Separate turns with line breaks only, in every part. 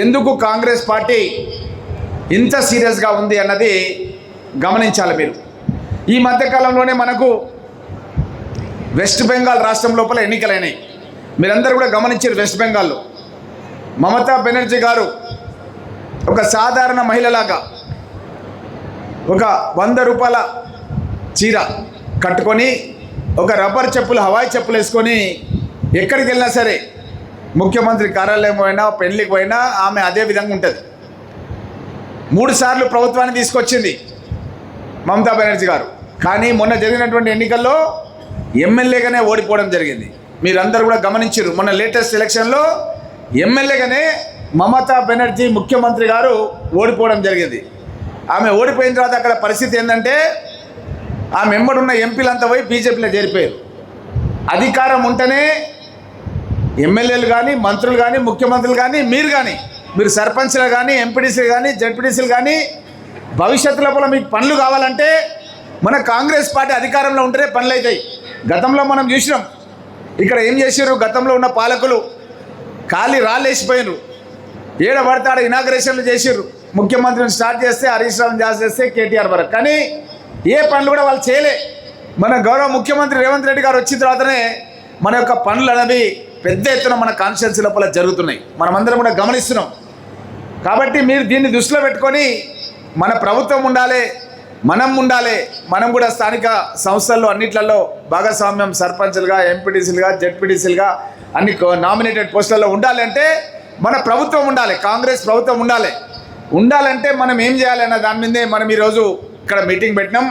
ఎందుకు కాంగ్రెస్ పార్టీ ఇంత సీరియస్గా ఉంది అన్నది గమనించాలి మీరు. ఈ మధ్యకాలంలోనే మనకు వెస్ట్ బెంగాల్ రాష్ట్రం లోపల ఎన్నికలైనాయి. మీరందరూ కూడా గమనించారు. వెస్ట్ బెంగాల్లో మమతా బెనర్జీ గారు ఒక సాధారణ మహిళలాగా ఒక 100 రూపాయల చీర కట్టుకొని ఒక రబ్బర్ చెప్పులు హవాయి చెప్పులు వేసుకొని ఎక్కడికి వెళ్ళినా సరే, ముఖ్యమంత్రి కార్యాలయం పోయినా పెళ్లికి పోయినా ఆమె అదే విధంగా ఉంటుంది. 3 సార్లు ప్రభుత్వాన్ని తీసుకొచ్చింది మమతా బెనర్జీ గారు. కానీ మొన్న జరిగినటువంటి ఎన్నికల్లో ఎమ్మెల్యేగానే ఓడిపోవడం జరిగింది. మీరందరూ కూడా గమనించారు. మొన్న లేటెస్ట్ ఎలక్షన్లో ఎమ్మెల్యేగానే మమతా బెనర్జీ ముఖ్యమంత్రి గారు ఓడిపోవడం జరిగింది. ఆమె ఓడిపోయిన తర్వాత అక్కడ పరిస్థితి ఏంటంటే, ఆమె వెంబడున్న ఎంపీలంతా పోయి బీజేపీలో చేరిపోయారు. అధికారం ఉంటేనే ఎమ్మెల్యేలు కానీ, మంత్రులు కానీ, ముఖ్యమంత్రులు కానీ, మీరు సర్పంచ్లు కానీ, ఎంపీడీసీలు కానీ, జడ్పీడీసీలు కానీ భవిష్యత్తు లోపల మీకు పనులు కావాలంటే మన కాంగ్రెస్ పార్టీ అధికారంలో ఉంటేనే పనులు అవుతాయి. గతంలో మనం చూసినాం. ఇక్కడ ఏం చేశారు, గతంలో ఉన్న పాలకులు ఖాళీ రాళ్ళేసిపోయినారు. ఏడ పడతాడ ఇనాగరేషన్లు చేసారు. ముఖ్యమంత్రిని స్టార్ట్ చేస్తే హరీష్ రావు చేస్తే కేటీఆర్ వరకు. కానీ ఏ పనులు కూడా వాళ్ళు చేయలే. మన గౌరవ ముఖ్యమంత్రి రేవంత్ రెడ్డి గారు వచ్చిన తర్వాతనే మన యొక్క పనులు అనేవి పెద్ద ఎత్తున మన కాన్స్టిట్యున్సీ లోపల జరుగుతున్నాయి. మనమందరం కూడా గమనిస్తున్నాం. కాబట్టి మీరు దీన్ని దృష్టిలో పెట్టుకొని మన ప్రభుత్వం ఉండాలి, మనం కూడా స్థానిక సంస్థల్లో అన్నిట్లలో భాగస్వామ్యం సర్పంచ్లుగా, ఎంపీటీసీలుగా, జడ్పీటీసీలుగా అన్ని నామినేటెడ్ పోస్టులలో ఉండాలి. అంటే మన ప్రభుత్వం ఉండాలి, కాంగ్రెస్ ప్రభుత్వం ఉండాలంటే మనం ఏం చేయాలి అన్న దాని మీదే మనం ఈరోజు ఇక్కడ మీటింగ్ పెట్టినాం.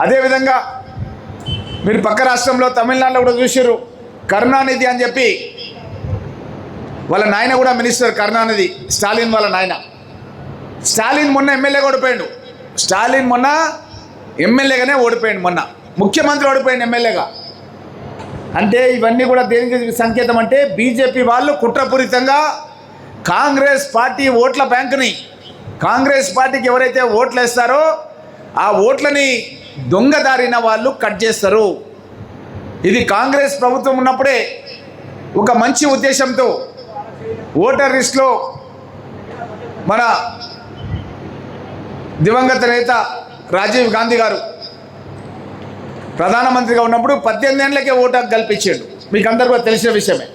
అదేవిధంగా మీరు పక్క రాష్ట్రంలో తమిళనాడులో కూడా చూసారు. కరుణానిధి అని చెప్పి వాళ్ళ నాయన కూడా మినిస్టర్. కరుణానిధి స్టాలిన్ వాళ్ళ నాయన. స్టాలిన్ మొన్న ఎమ్మెల్యేగా ఓడిపోయాడు. స్టాలిన్ మొన్న ఎమ్మెల్యేగానే ఓడిపోయాడు. మొన్న ముఖ్యమంత్రి ఓడిపోయాడు ఎమ్మెల్యేగా. అంటే ఇవన్నీ కూడా దేనికి సంకేతం అంటే, బీజేపీ వాళ్ళు కుట్రపూరితంగా కాంగ్రెస్ పార్టీ ఓట్ల బ్యాంకుని, కాంగ్రెస్ పార్టీకి ఎవరైతే ఓట్లు వేస్తారో ఆ ఓట్లని దొంగదారిన వాళ్ళు కట్ చేస్తారు. ఇది కాంగ్రెస్ ప్రభుత్వం ఉన్నప్పుడే ఒక మంచి ఉద్దేశంతో ఓటర్ లిస్టులో మన దివంగత నేత రాజీవ్ గాంధీ గారు ప్రధానమంత్రిగా ఉన్నప్పుడు 18 ఏళ్ళకే ఓటు హక్కు కల్పించాడు. మీకు అందరూ కూడా తెలిసిన విషయమే.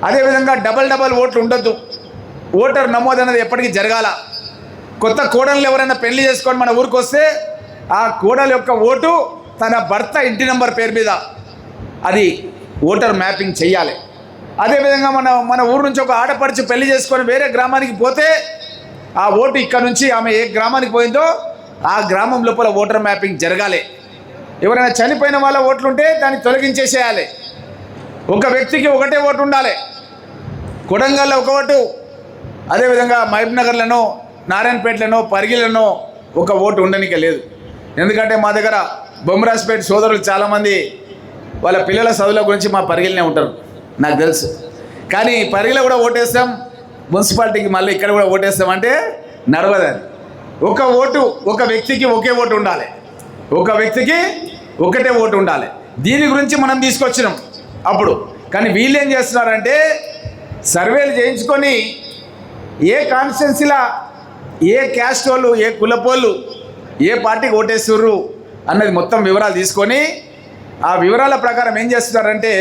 అదేవిధంగా డబల్ ఓట్లు ఉండొద్దు. ఓటర్ నమోదు అనేది ఎప్పటికీ జరగాల. కొత్త కోడళ్ళు ఎవరైనా పెళ్లి చేసుకొని మన ఊరికి వస్తే ఆ కోడల యొక్క ఓటు తన భర్త ఇంటి నెంబర్ పేరు మీద అది ఓటర్ మ్యాపింగ్ చేయాలి. అదేవిధంగా మన ఊరు నుంచి ఒక ఆడపడుచు పెళ్లి చేసుకొని వేరే గ్రామానికి పోతే ఆ ఓటు ఇక్కడ నుంచి ఆమె ఏ గ్రామానికి పోయిందో ఆ గ్రామం లోపల ఓటర్ మ్యాపింగ్ జరగాలి. ఎవరైనా చనిపోయిన వాళ్ళ ఓట్లు ఉంటే దాన్ని తొలగించేసేయాలి. ఒక వ్యక్తికి ఒకటే ఓటు ఉండాలి. కొడంగల్లో ఒక ఓటు, అదేవిధంగా మహబూబ్నగర్లోనో, నారాయణపేటలోనో, పరిగిలోనో ఒక ఓటు ఉండనికే లేదు. ఎందుకంటే మా దగ్గర బొమ్మరాజ్పేట సోదరులు చాలామంది వాళ్ళ పిల్లల చదువుల గురించి మా పరిగిలనే ఉంటారు, నాకు తెలుసు. కానీ పరిగిలో కూడా ఓటేస్తాం, మున్సిపాలిటీకి మళ్ళీ ఇక్కడ కూడా ఓటేస్తాం అంటే నడవదని. ఒక ఓటు, ఒక వ్యక్తికి ఒకే ఓటు ఉండాలి. ఒక వ్యక్తికి ఒకటే ఓటు ఉండాలి. దీని గురించి మనం తీసుకొచ్చినాం అప్పుడు. కానీ వీళ్ళు ఏం చేస్తున్నారంటే, సర్వేలు చేయించుకొని ఏ కాన్స్టిట్యున్సీలా ఏ క్యాస్ట్ వాళ్ళు, ఏ కులపోళ్ళు ఏ పార్టీకి ఓటేస్తుర్రు అన్నది మొత్తం వివరాలు తీసుకొని ఆ వివరాల ప్రకారం ఏం చేస్తున్నారంటే,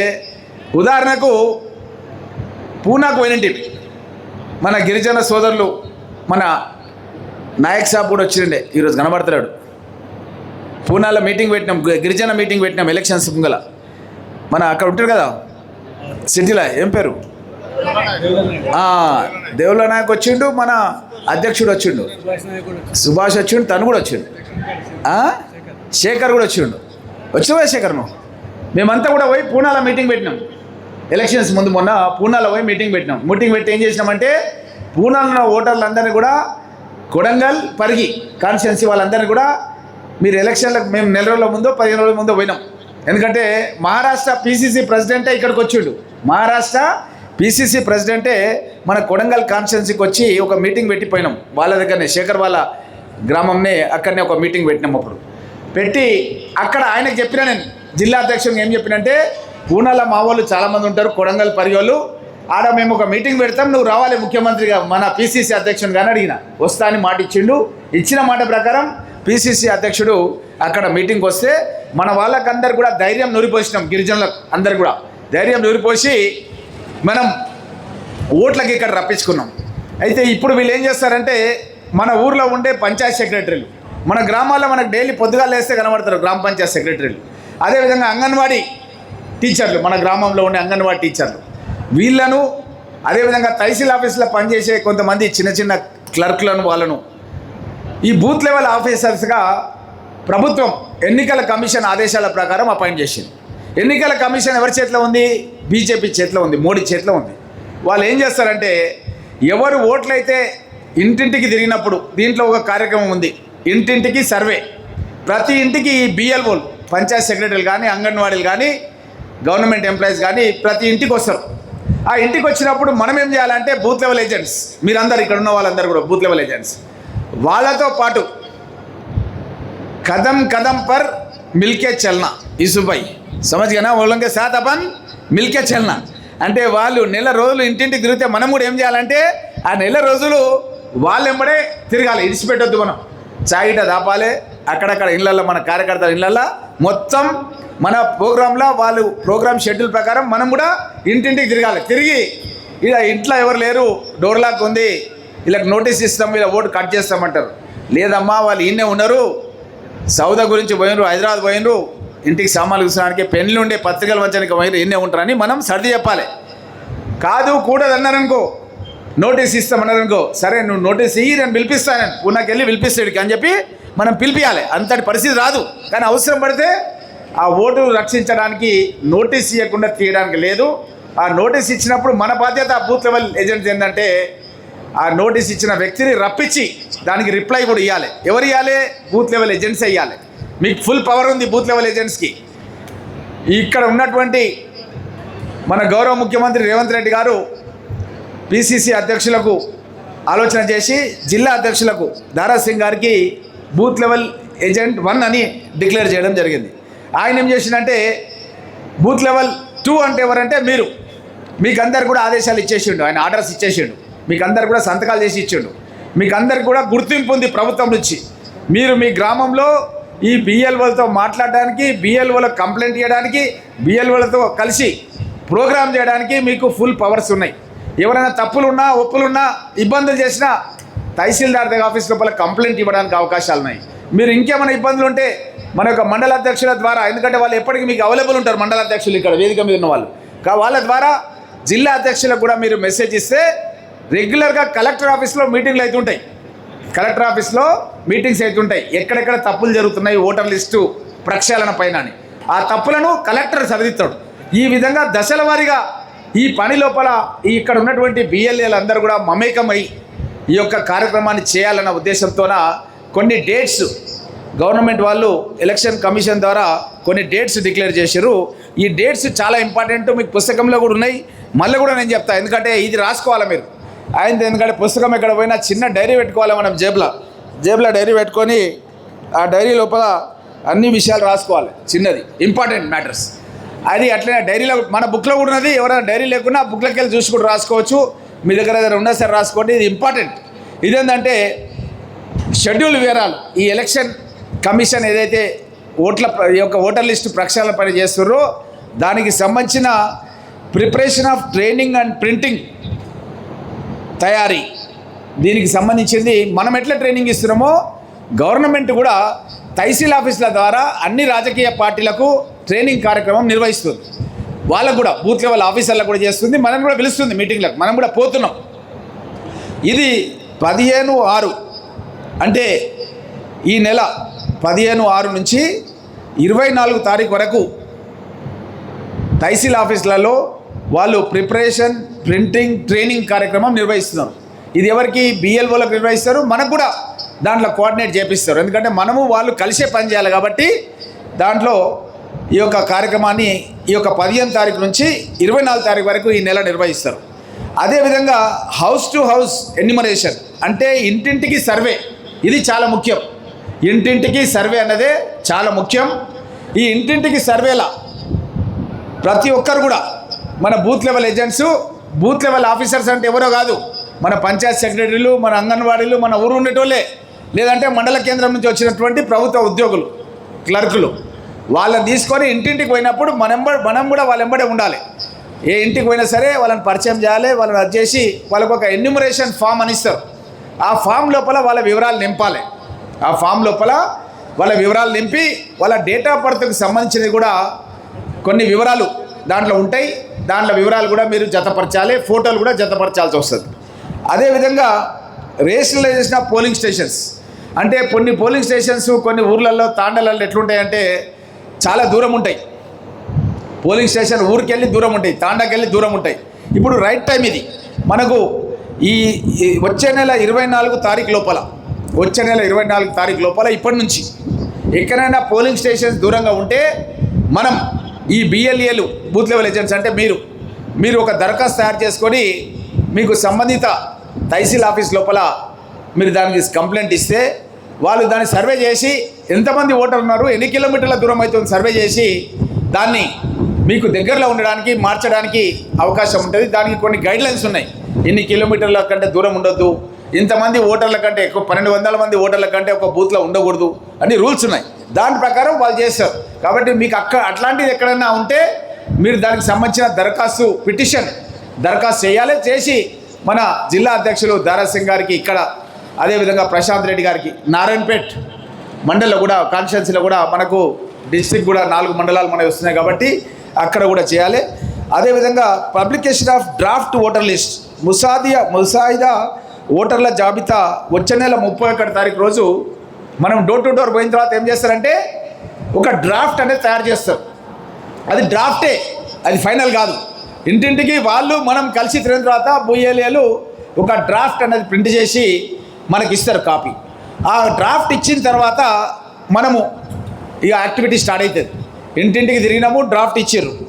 ఉదాహరణకు పూనాకు పోయినట్టు మన గిరిజన సోదరులు, మన నాయక్ సాబ్ కూడా వచ్చిండే, ఈరోజు కనబడతాడు. పూనాలో మీటింగ్ పెట్టినాం, గిరిజన మీటింగ్ పెట్టినాం ఎలక్షన్స్ ముంగల. మన అక్కడ ఉంటారు కదా సిటీలో, ఏం పేరు, దేవుళ్ళ నాయక్ వచ్చిండు, మన అధ్యక్షుడు వచ్చిండు, సుభాష్ వచ్చిండు, తను కూడా వచ్చిండు, శేఖర్ కూడా వచ్చినావా శేఖర్? నువ్వు మేమంతా కూడా పోయి పూనాలో మీటింగ్ పెట్టినాం. ఎలక్షన్స్ ముందు మొన్న పూనాలో పోయి మీటింగ్ పెట్టినాం. మీటింగ్ పెట్టి ఏం చేసినామంటే, పూనాలో ఉన్న ఓటర్లందరినీ కూడా కొడంగల్, పరిగి కాన్స్టిట్యున్సీ వాళ్ళందరినీ కూడా మీరు ఎలక్షన్లకు మేము 4 రోజుల ముందో 15 రోజుల ముందో పోయినాం. ఎందుకంటే మహారాష్ట్ర పీసీసీ ప్రెసిడెంటే ఇక్కడికి వచ్చిండు. మహారాష్ట్ర పీసీసీ ప్రెసిడెంటే మన కొడంగల్ కాన్స్టిట్యున్సీకి వచ్చి ఒక మీటింగ్ పెట్టిపోయినాం. వాళ్ళ దగ్గరనే, శేఖర్ వాళ్ళ గ్రామంనే, అక్కడనే ఒక మీటింగ్ పెట్టినాం. అప్పుడు పెట్టి అక్కడ ఆయనకు చెప్పినా, నేను జిల్లా అధ్యక్షునికి ఏం చెప్పినంటే, పూనాలో మా వాళ్ళు చాలామంది ఉంటారు, కొడంగల్ పరిగి వాళ్ళు, ఆడ మేము ఒక మీటింగ్ పెడతాం, నువ్వు రావాలి ముఖ్యమంత్రిగా, మన పిసిసి అధ్యక్షుని కానీ అడిగిన వస్తా అని మాట ఇచ్చిండు. ఇచ్చిన మాట ప్రకారం పిసిసి అధ్యక్షుడు అక్కడ మీటింగ్కి వస్తే మన వాళ్ళకందరు కూడా ధైర్యం నూరిపోసినాం, గిరిజనులకు అందరు కూడా ధైర్యం నూరిపోసి మనం ఓట్లకి ఇక్కడ రప్పించుకున్నాం. అయితే ఇప్పుడు వీళ్ళు ఏం చేస్తారంటే మన ఊర్లో ఉండే పంచాయత్ సెక్రటరీలు, మన గ్రామాల్లో మనకు డైలీ పొద్దుగా లేస్తే కనబడతారు గ్రామ పంచాయత్ సెక్రటరీలు, అదేవిధంగా అంగన్వాడీ టీచర్లు, మన గ్రామంలో ఉండే అంగన్వాడీ టీచర్లు, వీళ్ళను అదేవిధంగా తహసీల్ ఆఫీసులో పనిచేసే కొంతమంది చిన్న చిన్న క్లర్క్లను వాళ్ళను ఈ బూత్ లెవెల్ ఆఫీసర్స్గా ప్రభుత్వం ఎన్నికల కమిషన్ ఆదేశాల ప్రకారం అపాయింట్ చేసింది. ఎన్నికల కమిషన్ ఎవరి చేతిలో ఉంది? బీజేపీ చేతిలో ఉంది, మోడీ చేతిలో ఉంది. వాళ్ళు ఏం చేస్తారంటే ఎవరు ఓట్లయితే ఇంటింటికి తిరిగినప్పుడు దీంట్లో ఒక కార్యక్రమం ఉంది, ఇంటింటికి సర్వే. ప్రతి ఇంటికి బిఎల్ఓలు, పంచాయత్ సెక్రటరీలు కానీ అంగన్వాడీలు కానీ గవర్నమెంట్ ఎంప్లాయీస్ కానీ ప్రతి ఇంటికి వస్తారు. ఆ ఇంటికి వచ్చినప్పుడు మనం ఏం చేయాలంటే బూత్ లెవెల్ ఏజెంట్స్, మీరందరూ ఇక్కడ ఉన్న వాళ్ళందరూ కూడా బూత్ లెవెల్ ఏజెంట్స్, వాళ్ళతో పాటు कदम कदम पर मिलके चलना इसुपై समझ गए ना, వాళ్ళకే साथ अपन मिलके चलना అంటే వాళ్ళు నెల రోజులు ఇంటింటికి తిరిగితే మనం కూడా ఏం చేయాలంటే ఆ నెల రోజులు వాళ్ళు వెంబడే తిరగాలి, ఇడిచిపెట్టొద్దు. మనం చాయిట దాపాలి అక్కడక్కడ ఇళ్ళల్లో, మన కార్యకర్తల ఇళ్ళల్లో మొత్తం మన ప్రోగ్రాంలో వాళ్ళు ప్రోగ్రామ్ షెడ్యూల్ ప్రకారం మనం కూడా ఇంటింటికి తిరగాలి. తిరిగి ఇలా ఇంట్లో ఎవరు లేరు, డోర్ లాక్ ఉంది, వీళ్ళకి నోటీస్ ఇస్తాం, వీళ్ళ ఓటు కట్ చేస్తామంటారు. లేదమ్మా వాళ్ళు ఈయనే ఉన్నారు, సౌదా గురించి పోయినరు, హైదరాబాద్ పోయినరు, ఇంటికి సామాన్లు చూసడానికి పెన్నులు ఉండే పత్రికలు వంచడానికి పోయినరు, ఈయనే ఉంటారని మనం సర్ది చెప్పాలి. కాదు కూడదు అన్నారనుకో, నోటీస్ ఇస్తామన్నారనుకో, సరే నువ్వు నోటీస్ ఇయ్యి, నేను పిలిపిస్తాను, పూనాకి వెళ్ళి పిలిపిస్తాడికి అని చెప్పి మనం పిలిపియాలి. అంతటి పరిస్థితి రాదు, కానీ అవసరం పడితే ఆ ఓటు రక్షించడానికి నోటీస్ ఇవ్వకుండా తీయడానికి లేదు. ఆ నోటీస్ ఇచ్చినప్పుడు మన బాధ్యత బూత్ లెవెల్ ఏజెంట్స్ ఏంటంటే ఆ నోటీస్ ఇచ్చిన వ్యక్తిని రప్పించి దానికి రిప్లై కూడా ఇవ్వాలి. ఎవరు ఇవ్వాలి? బూత్ లెవెల్ ఏజెంట్స్ ఇవ్వాలి. మీకు ఫుల్ పవర్ ఉంది బూత్ లెవెల్ ఏజెంట్స్కి. ఇక్కడ ఉన్నటువంటి మన గౌరవ ముఖ్యమంత్రి రేవంత్ రెడ్డి గారు పిసిసి అధ్యక్షులకు ఆలోచన చేసి జిల్లా అధ్యక్షులకు దారా సింగ్ గారికి బూత్ లెవెల్ ఏజెంట్ 1 అని డిక్లేర్ చేయడం జరిగింది. ఆయన ఏం చేసిందంటే బూత్ లెవెల్ 2 అంటే ఎవరంటే మీరు, మీకు అందరు కూడా ఆదేశాలు ఇచ్చేసిండు, ఆయన ఆర్డర్స్ ఇచ్చేసిండు, మీకు అందరు కూడా సంతకాలు చేసి ఇచ్చిండు, మీకు అందరికి కూడా గుర్తింపు ఉంది ప్రభుత్వం నుంచి. మీరు మీ గ్రామంలో ఈ బిఎల్ఓలతో మాట్లాడడానికి, బిఎల్ఓలకు కంప్లైంట్ చేయడానికి, బిఎల్ఓలతో కలిసి ప్రోగ్రామ్ చేయడానికి మీకు ఫుల్ పవర్స్ ఉన్నాయి. ఎవరైనా తప్పులున్నా, ఒప్పులున్నా, ఇబ్బందులు చేసినా తహసీల్దార్ దగ్గర ఆఫీస్ లోపల కంప్లైంట్ ఇవ్వడానికి అవకాశాలు ఉన్నాయి. మీరు ఇంకేమైనా ఇబ్బందులు ఉంటే మన యొక్క మండల అధ్యక్షుల ద్వారా, ఎందుకంటే వాళ్ళు ఎప్పటికీ మీకు అవైలబుల్ ఉంటారు, మండల అధ్యక్షులు ఇక్కడ వేదిక మీద ఉన్న వాళ్ళు, వాళ్ళ ద్వారా జిల్లా అధ్యక్షులకు కూడా మీరు మెసేజ్ ఇస్తే రెగ్యులర్గా కలెక్టర్ ఆఫీస్లో మీటింగ్లు అవుతుంటాయి, కలెక్టర్ ఆఫీస్లో మీటింగ్స్ అవుతుంటాయి, ఎక్కడెక్కడ తప్పులు జరుగుతున్నాయి ఓటర్ లిస్టు ప్రక్షాళన పైన అని. ఆ తప్పులను కలెక్టర్ సరిదిస్తాడు. ఈ విధంగా దశల వారీగా ఈ పని లోపల ఇక్కడ ఉన్నటువంటి బిఎల్ఏలు అందరూ కూడా మమేకమై ఈ యొక్క కార్యక్రమాన్ని చేయాలన్న ఉద్దేశంతోన కొన్ని డేట్స్ గవర్నమెంట్ వాళ్ళు ఎలక్షన్ కమిషన్ ద్వారా కొన్ని డేట్స్ డిక్లేర్ చేశారు. ఈ డేట్స్ చాలా ఇంపార్టెంట్, మీకు పుస్తకంలో కూడా ఉన్నాయి, మళ్ళీ కూడా నేను చెప్తాను, ఎందుకంటే ఇది రాసుకోవాలి మీరు ఆయన. ఎందుకంటే పుస్తకం ఎక్కడ పోయినా చిన్న డైరీ పెట్టుకోవాలి మనం, జేబులో డైరీ పెట్టుకొని ఆ డైరీ లోపల అన్ని విషయాలు రాసుకోవాలి, చిన్నది ఇంపార్టెంట్ మ్యాటర్స్. అది అట్లనే డైరీలో మన బుక్లో కూడా ఉన్నది, ఎవరైనా డైరీ లేకున్నా బుక్లోకి వెళ్ళి చూసి కూడా రాసుకోవచ్చు, మీ దగ్గర ఏదైనా ఉన్నా సరే రాసుకోండి, ఇది ఇంపార్టెంట్. ఇదేంటంటే షెడ్యూల్ వివరాలు, ఈ ఎలక్షన్ కమిషన్ ఏదైతే ఓటర్ లిస్టు ప్రక్షాళన పని చేస్తున్నారో దానికి సంబంధించిన preparation of training and printing తయారీ, దీనికి సంబంధించింది మనం ఎట్లా ట్రైనింగ్ ఇస్తున్నామో గవర్నమెంట్ కూడా తహసీల్ ఆఫీసుల ద్వారా అన్ని రాజకీయ పార్టీలకు ట్రైనింగ్ కార్యక్రమం నిర్వహిస్తుంది. వాళ్ళకు కూడా బూత్ లెవెల్ ఆఫీసర్లకు కూడా చేస్తుంది, మనం కూడా పిలుస్తుంది మీటింగ్లకు, మనం కూడా పోతున్నాం. ఇది 15/6 అంటే ఈ నెల 15/6 నుంచి 24 తారీఖు వరకు తహసీల్ ఆఫీసులలో వాళ్ళు ప్రిపరేషన్, ప్రింటింగ్, ట్రైనింగ్ కార్యక్రమం నిర్వహిస్తున్నారు. ఇది ఎవరికి? బిఎల్ఓలకు నిర్వహిస్తారు, మనకు కూడా దాంట్లో కోఆర్డినేట్ చేపిస్తారు, ఎందుకంటే మనము వాళ్ళు కలిసే పని చేయాలి కాబట్టి దాంట్లో ఈ యొక్క కార్యక్రమాన్ని ఈ యొక్క 15 తారీఖు నుంచి 24 తారీఖు వరకు ఈ నెల నిర్వహిస్తారు. అదేవిధంగా హౌస్ టు హౌస్ ఎన్యూమరేషన్ అంటే ఇంటింటికి సర్వే, ఇది చాలా ముఖ్యం. ఇంటింటికి సర్వే అన్నదే చాలా ముఖ్యం. ఈ ఇంటింటికి సర్వేలా ప్రతి ఒక్కరు కూడా మన booth level agents booth level officers అంటే ఎవరో కాదు, మన పంచాయత్ సెక్రటరీలు, మన అంగన్వాడీలు, మన ఊరు ఉండేటోళ్ళే, లేదంటే మండల కేంద్రం నుంచి వచ్చినటువంటి ప్రభుత్వ ఉద్యోగులు, క్లర్కులు. వాళ్ళని తీసుకొని ఇంటింటికి పోయినప్పుడు మనం కూడా వాళ్ళ వెంబడే ఉండాలి. ఏ ఇంటికి పోయినా సరే వాళ్ళని పరిచయం చేయాలి, వాళ్ళని అది చేసి వాళ్ళకు ఒక ఎన్యూమరేషన్ ఫామ్ అని ఇస్తారు. ఆ ఫామ్ లోపల వాళ్ళ వివరాలు నింపాలి. ఆ ఫామ్ లోపల వాళ్ళ వివరాలు నింపి వాళ్ళ డేట్ ఆఫ్ బర్త్కి సంబంధించినవి కూడా కొన్ని వివరాలు దాంట్లో ఉంటాయి. దాంట్లో వివరాలు కూడా మీరు జతపరచాలి, ఫోటోలు కూడా జతపరచాల్సి వస్తుంది. అదేవిధంగా రేషనలైజేషన్ ఆఫ్ పోలింగ్ స్టేషన్స్ అంటే కొన్ని పోలింగ్ స్టేషన్స్ కొన్ని ఊర్లలో తాండలలో ఎట్లుంటాయంటే చాలా దూరం ఉంటాయి. పోలింగ్ స్టేషన్ ఊరికి వెళ్ళి దూరం ఉంటాయి, తాండాకి వెళ్ళి దూరం ఉంటాయి. ఇప్పుడు రైట్ టైం ఇది మనకు ఈ వచ్చే నెల 24 తారీఖు లోపల, వచ్చే నెల 24 తారీఖు లోపల ఇప్పటి నుంచి ఎక్కడైనా పోలింగ్ స్టేషన్స్ దూరంగా ఉంటే మనం ఈ బిఎల్ఏలు బూత్ లెవెల్ ఏజెంట్స్ అంటే మీరు ఒక దరఖాస్తు తయారు చేసుకొని మీకు సంబంధిత తహసీల్ ఆఫీస్ లోపల మీరు దానికి కంప్లైంట్ ఇస్తే వాళ్ళు దాన్ని సర్వే చేసి ఎంతమంది ఓటర్లు ఉన్నారు, ఎన్ని కిలోమీటర్ల దూరం అవుతుంది సర్వే చేసి దాన్ని మీకు దగ్గరలో ఉండడానికి మార్చడానికి అవకాశం ఉంటుంది. దానికి కొన్ని గైడ్లైన్స్ ఉన్నాయి. ఇన్ని కిలోమీటర్ల కంటే దూరం ఉండొద్దు, ఇంతమంది ఓటర్ల కంటే ఎక్కువ 1200 మంది ఓటర్ల కంటే ఒక బూత్లో ఉండకూడదు అని రూల్స్ ఉన్నాయి. దాని ప్రకారం వాళ్ళు చేస్తారు. కాబట్టి మీకు అట్లాంటిది ఎక్కడైనా ఉంటే మీరు దానికి సంబంధించిన దరఖాస్తు చేయాలి. చేసి మన జిల్లా అధ్యక్షులు దారా సింగ్ గారికి ఇక్కడ, అదేవిధంగా ప్రశాంత్ రెడ్డి గారికి నారాయణపేట్ మండలంలో కూడా కాన్స్టిట్యున్సీలో కూడా మనకు డిస్ట్రిక్ట్ కూడా 4 మండలాలు మనకి వస్తున్నాయి కాబట్టి అక్కడ కూడా చేయాలి. అదేవిధంగా publication of draft voter list ముసాయిదా ఓటర్ల జాబితా వచ్చే నెల 31 తారీఖు రోజు మనం డోర్ టు డోర్ పోయిన తర్వాత ఏం చేస్తారంటే ఒక డ్రాఫ్ట్ అనేది తయారు చేస్తారు. అది డ్రాఫ్టే, అది ఫైనల్ కాదు. ఇంటింటికి వాళ్ళు మనం కలిసి తిరిగిన తర్వాత బుయ్యేలియాలు ఒక డ్రాఫ్ట్ అనేది ప్రింట్ చేసి మనకి ఇస్తారు కాపీ. ఆ డ్రాఫ్ట్ ఇచ్చిన తర్వాత మనము ఇక యాక్టివిటీ స్టార్ట్ అవుతుంది. ఇంటింటికి తిరిగినాము, డ్రాఫ్ట్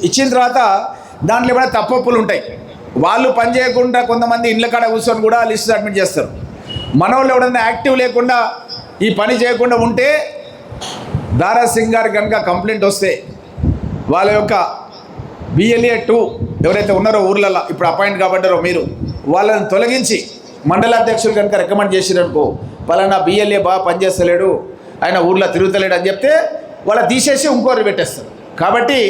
ఇచ్చిన తర్వాత దాంట్లో ఏమైనా తప్పులు ఉంటాయి. వాళ్ళు పని చేయకుండా కొంతమంది ఇండ్ల కాడ కూర్చొని కూడా లిస్ట్ సబ్మిట్ చేస్తారు. మన వాళ్ళు ఎవరైనా యాక్టివ్ లేకుండా ఈ పని చేయకుండా ఉంటే దారా సింగ్ గారికి కనుక కంప్లైంట్ వస్తే వాళ్ళ యొక్క బిఎల్ఏ 2 ఎవరైతే ఉన్నారో ఊర్లలో ఇప్పుడు అపాయింట్ కాబడ్డారో మీరు వాళ్ళని తొలగించి మండలాధ్యక్షులు కనుక రికమెండ్ చేసిరనుకో, పలానా బిఎల్ఏ బాగా పనిచేస్తలేడు, ఆయన ఊర్లో తిరుగుతలేడు అని చెప్తే వాళ్ళ తీసేసి ఇంకోరు పెట్టేస్తారు. కాబట్టి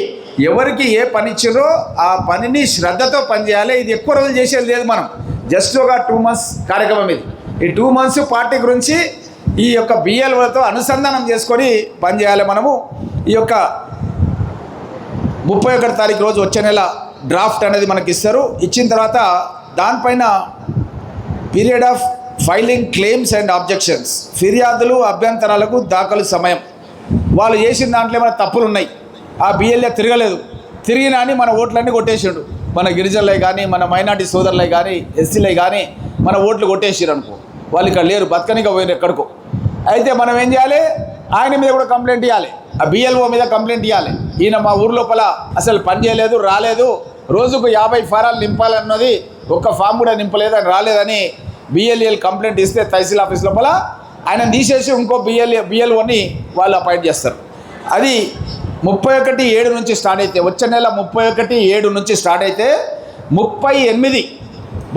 ఎవరికి ఏ పని ఇచ్చారో ఆ పనిని శ్రద్ధతో పనిచేయాలి. ఇది ఎక్కువ రోజులు చేసేది లేదు. మనం జస్ట్ ఒక 2 months కార్యక్రమం ఇది. ఈ 2 months పార్టీ గురించి ఈ యొక్క బిఎల్ఓలతో అనుసంధానం చేసుకొని పనిచేయాలి. మనము ఈ యొక్క 31 తారీఖు రోజు వచ్చే నెల డ్రాఫ్ట్ అనేది మనకి ఇస్తారు. ఇచ్చిన తర్వాత దానిపైన period of filing claims and objections, ఫిర్యాదులు అభ్యంతరాలకు దాఖలు సమయం. వాళ్ళు చేసిన దాంట్లో ఏమైనా తప్పులు ఉన్నాయి, ఆ బిఎల్ఏ తిరిగినా అని మన ఓట్లన్నీ కొట్టేసాడు. మన గిరిజనులై కానీ, మన మైనార్టీ సోదరులై కానీ, ఎస్సీలై కానీ మన ఓట్లు కొట్టేసారు అనుకో, వాళ్ళు ఇక్కడ లేరు, బతకనిక పోయిన ఎక్కడికో. అయితే మనం ఏం చేయాలి, ఆయన మీద కూడా కంప్లైంట్ ఇవ్వాలి, ఆ బిఎల్ఓ మీద కంప్లైంట్ ఇవ్వాలి. ఈయన మా ఊరు లోపల అసలు పని చేయలేదు, రాలేదు, రోజుకు 50 ఫారాలు నింపాలన్నది ఒక్క ఫామ్ కూడా నింపలేదు, అని రాలేదని బిఎల్ఏలు కంప్లైంట్ ఇస్తే తహసీల్ ఆఫీస్ లోపల ఆయన తీసేసి ఇంకో బిఎల్ఓని వాళ్ళు అపాయింట్ చేస్తారు. అది 31/7 నుంచి స్టార్ట్ అయితే, వచ్చే నెల 31/7 నుంచి స్టార్ట్ అయితే 38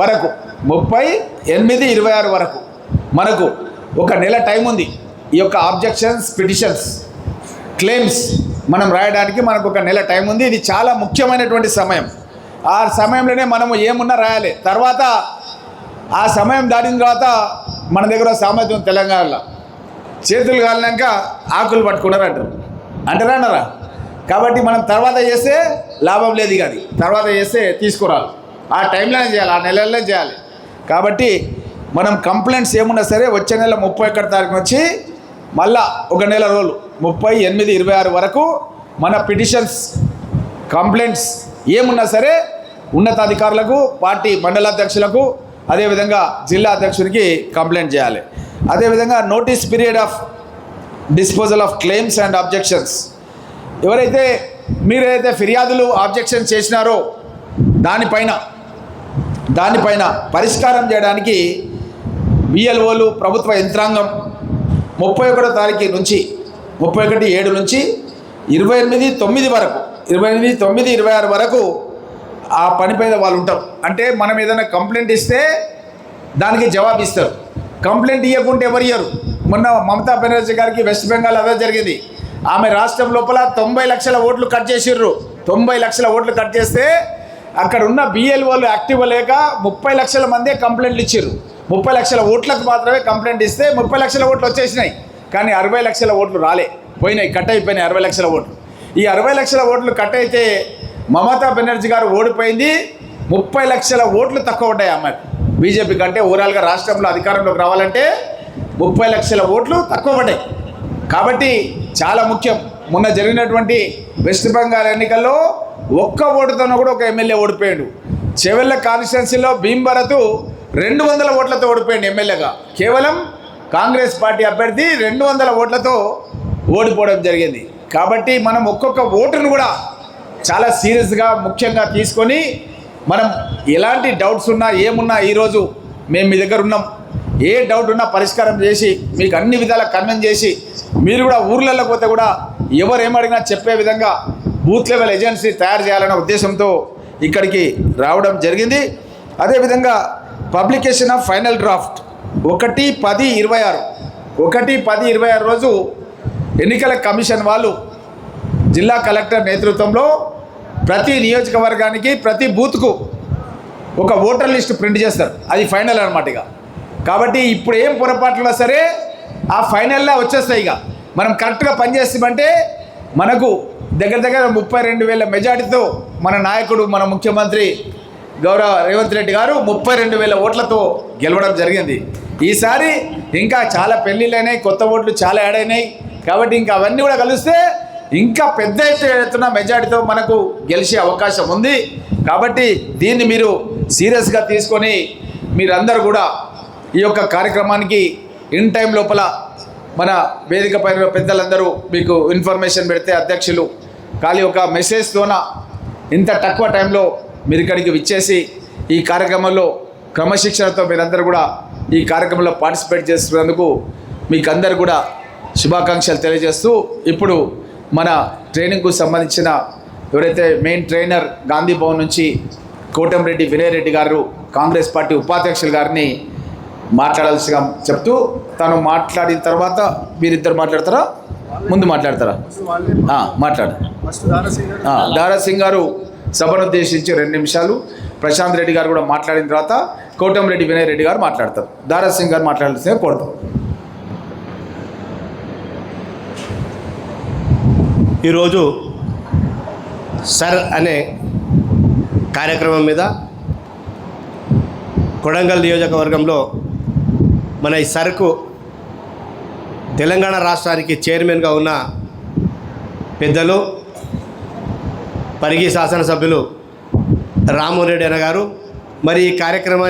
వరకు, 38/26 వరకు మనకు ఒక నెల టైం ఉంది. ఈ యొక్క ఆబ్జెక్షన్స్, పిటిషన్స్, క్లెయిమ్స్ మనం రాయడానికి మనకు ఒక నెల టైం ఉంది. ఇది చాలా ముఖ్యమైనటువంటి సమయం. ఆ సమయంలోనే మనము ఏమున్నా రాయాలి. తర్వాత ఆ సమయం దాటిన తర్వాత మన దగ్గర సామెత ఉంది తెలంగాణలో, చేతులు కాలినాక ఆకులు పట్టుకున్నారు అంటారా అన్నారా? కాబట్టి మనం తర్వాత చేస్తే లాభం లేదు. ఇక అది తర్వాత చేస్తే తీసుకురాలి, ఆ టైంలోనే చేయాలి, ఆ నెలల్లో చేయాలి. కాబట్టి మనం కంప్లైంట్స్ ఏమున్నా సరే వచ్చే నెల 31 తారీఖు నుంచి మళ్ళా ఒక నెల రోజులు 38/26 వరకు మన పిటిషన్స్, కంప్లైంట్స్ ఏమున్నా సరే ఉన్నతాధికారులకు, పార్టీ మండలాధ్యక్షులకు, అదేవిధంగా జిల్లా అధ్యక్షునికి కంప్లైంట్ చేయాలి. అదేవిధంగా notice period of disposal of claims and objections, మీరైతే ఫిర్యాదులు, ఆబ్జెక్షన్ చేసినారో దానిపైన పరిష్కారం చేయడానికి బిఎల్ఓలు, ప్రభుత్వ యంత్రాంగం 31 తారీఖు నుంచి 31/7 నుంచి 28/9 వరకు 28/9/26 వరకు ఆ పని పైన వాళ్ళు ఉంటారు. అంటే మనం ఏదైనా కంప్లైంట్ ఇస్తే దానికి జవాబు ఇస్తారు. కంప్లైంట్ ఇవ్వకుంటే ఎవరు ఇయ్యరు. మొన్న మమతా బెనర్జీ గారికి వెస్ట్ బెంగాల్ అదే జరిగింది. ఆమె రాష్ట్రం లోపల 90 లక్షల ఓట్లు కట్ చేసిర్రు. 90 లక్షల ఓట్లు కట్ చేస్తే అక్కడ ఉన్న బిఎల్ఓలు యాక్టివ్ లేక 30 లక్షల మందే కంప్లైంట్లు ఇచ్చారు. 30 లక్షల ఓట్లకు మాత్రమే కంప్లైంట్ ఇస్తే 30 లక్షల ఓట్లు వచ్చేసినాయి. కానీ 60 లక్షల ఓట్లు రాలే, పోయినాయి, కట్ అయిపోయినాయి 60 లక్షల ఓట్లు. ఈ 60 లక్షల ఓట్లు కట్ అయితే మమతా బెనర్జీ గారు ఓడిపోయింది. 30 లక్షల ఓట్లు తక్కువ ఉంటాయి అమ్మాయి. బీజేపీ కంటే ఓవరాల్గా రాష్ట్రంలో అధికారంలోకి రావాలంటే 30 లక్షల ఓట్లు తక్కువ పడ్డాయి. కాబట్టి చాలా ముఖ్యం. మొన్న జరిగినటువంటి వెస్ట్ బెంగాల్ ఎన్నికల్లో ఒక్క ఓటుతోనూ కూడా ఒక ఎమ్మెల్యే ఓడిపోయాడు. చెవెళ్ళ కాన్స్టిట్యున్సీలో భీంభరత్ 200 ఓట్లతో ఓడిపోయాడు ఎమ్మెల్యేగా. కేవలం కాంగ్రెస్ పార్టీ అభ్యర్థి 200 ఓట్లతో ఓడిపోవడం జరిగింది. కాబట్టి మనం ఒక్కొక్క ఓటును కూడా చాలా సీరియస్గా ముఖ్యంగా తీసుకొని మనం ఎలాంటి డౌట్స్ ఉన్నా ఏమున్నా ఈరోజు మేము మీ దగ్గర ఉన్నాం. ఏ డౌట్ ఉన్నా పరిష్కారం చేసి మీకు అన్ని విధాలా కన్విన్స్ చేసి మీరు కూడా ఊర్లలో పోతే కూడా ఎవరు ఏమడిగినా చెప్పే విధంగా బూత్ లెవెల్ ఏజెన్సీ తయారు చేయాలనే ఉద్దేశంతో ఇక్కడికి రావడం జరిగింది. అదేవిధంగా పబ్లికేషన్ ఆఫ్ ఫైనల్ డ్రాఫ్ట్ 1/10/26 1/10/26 రోజు ఎన్నికల కమిషన్ వాళ్ళు జిల్లా కలెక్టర్ నేతృత్వంలో ప్రతి నియోజకవర్గానికి ప్రతి బూత్కు ఒక ఓటర్ లిస్ట్ ప్రింట్ చేస్తారు. అది ఫైనల్ అన్నమాట. ఇక కాబట్టి ఇప్పుడు ఏం పొరపాట్లున్నా సరే ఆ ఫైనల్లో వచ్చేస్తాయి. ఇక మనం కరెక్ట్గా పనిచేస్తామంటే మనకు దగ్గర 32,000 మెజార్టీతో మన నాయకుడు మన ముఖ్యమంత్రి గౌరవ రేవంత్ రెడ్డి గారు 32,000 ఓట్లతో గెలవడం జరిగింది. ఈసారి ఇంకా చాలా పెళ్ళిళ్ళైనాయి, కొత్త ఓట్లు చాలా యాడ్ అయినాయి. కాబట్టి ఇంకా అవన్నీ కూడా కలిస్తే ఇంకా పెద్ద ఎత్తున మెజార్టీతో మనకు గెలిచే అవకాశం ఉంది. కాబట్టి దీన్ని మీరు సీరియస్గా తీసుకొని మీరందరూ కూడా ఈ యొక్క కార్యక్రమానికి ఇన్ టైం లోపల మన వేదిక పైన పెద్దలందరూ మీకు ఇన్ఫర్మేషన్ పెడితే అధ్యక్షులు ఖాళీ ఒక మెసేజ్తోన ఇంత తక్కువ టైంలో మీరు ఇక్కడికి విచ్చేసి ఈ కార్యక్రమంలో క్రమశిక్షణతో మీరందరూ కూడా ఈ కార్యక్రమంలో పార్టిసిపేట్ చేస్తున్నందుకు మీకు అందరు కూడా శుభాకాంక్షలు తెలియజేస్తూ ఇప్పుడు మన ట్రైనింగ్కు సంబంధించిన ఎవరైతే మెయిన్ ట్రైనర్ గాంధీ భవన్ నుంచి కోటంరెడ్డి వినయ్ రెడ్డి గారు కాంగ్రెస్ పార్టీ ఉపాధ్యక్షులు గారిని మాట్లాడాల్సిగా చెప్తూ తను మాట్లాడిన తర్వాత మీరిద్దరు మాట్లాడతారా ముందు మాట్లాడతారా? మాట్లాడు. దారా సింగ్ గారు సభను ఉద్దేశించి 2 నిమిషాలు, ప్రశాంత్ రెడ్డి గారు కూడా మాట్లాడిన తర్వాత కోటంరెడ్డి వినయ్ రెడ్డి గారు మాట్లాడతారు. దారా సింగ్ గారు మాట్లాడాల్సిందే కోరుతాం.
ఈరోజు సర్ అనే కార్యక్రమం మీద కొడంగల్ నియోజకవర్గంలో మన ఈ సర్కు తెలంగాణ రాష్ట్రానికి చైర్మన్గా ఉన్న పెద్దలు పరిగి శాసనసభ్యులు రామ్మోహన్ రెడ్డి అన్న గారు మరి ఈ కార్యక్రమాన్ని